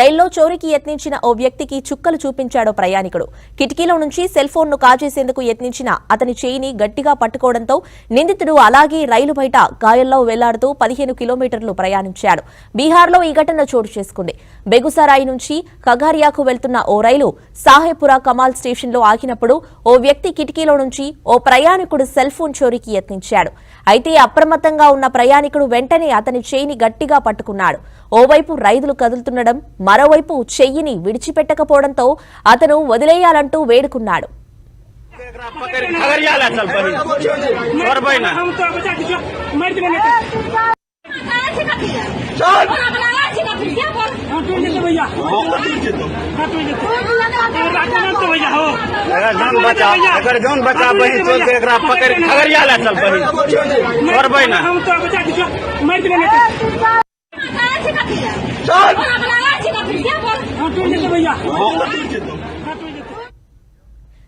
రైల్లో చోరీకి యత్నించిన ఓ వ్యక్తికి చుక్కలు చూపించాడో ప్రయాణికుడు. కిటికీలో నుంచి సెల్ ఫోన్ ను కాజేసేందుకు యత్నించిన అతని చేయిని గట్టిగా పట్టుకోవడంతో నిందితుడు అలాగే రైలు బయట గాయాల్లో వెళ్లాడుతూ 15 కిలోమీటర్లు ప్రయాణించాడు. బీహార్లో ఈ ఘటన చోటు చేసుకుంది. బెగుసరాయి నుంచి ఖగారియాకు వెళ్తున్న ఓ రైలు సాహెపురా కమాల్ స్టేషన్లో ఆగినప్పుడు ఓ వ్యక్తి కిటికీలో నుంచి ఓ ప్రయాణికుడు సెల్ ఫోన్ చోరీకి యత్నించాడు. అయితే అప్రమత్తంగా ఉన్న ప్రయాణికుడు వెంటనే అతని చేయిని గట్టిగా పట్టుకున్నాడు. ఓవైపు రైలు కదులుతుండడం, మరోవైపు చెయ్యిని విడిచిపెట్టకపోవడంతో అతను వదిలేయాలంటూ వేడుకున్నాడు.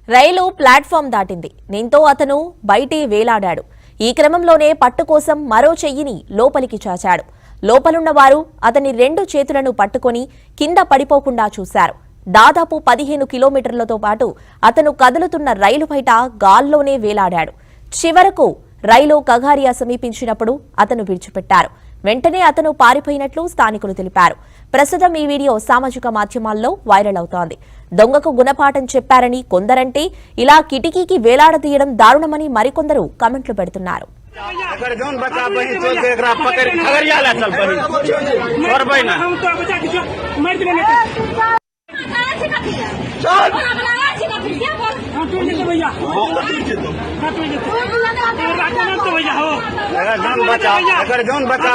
రైలు ప్లాట్ఫామ్ దాటింది. దీంతో అతను బయటే వేలాడాడు. ఈ క్రమంలోనే పట్టు కోసం మరో చెయ్యిని లోపలికి చాచాడు. లోపలున్న వారు అతని 2 చేతులను పట్టుకొని కింద పడిపోకుండా చూశారు. దాదాపు 15 కిలోమీటర్లతో పాటు అతను కదులుతున్న రైలు బయట గాల్లోనే వేలాడాడు. చివరకు రైలు ఖగారియా సమీపించినప్పుడు అతను విడిచిపెట్టారు. వెంటనే అతను పారిపోయినట్లు స్థానికులు తెలిపారు. ప్రస్తుతం ఈ వీడియో సామాజిక మాధ్యమాల్లో వైరల్ అవుతోంది. దొంగకు గుణపాఠం చెప్పారని కొందరంటే, ఇలా కిటికీకి వేలాడదీయడం దారుణమని మరికొందరు కామెంట్లు పెడుతున్నారు. बचा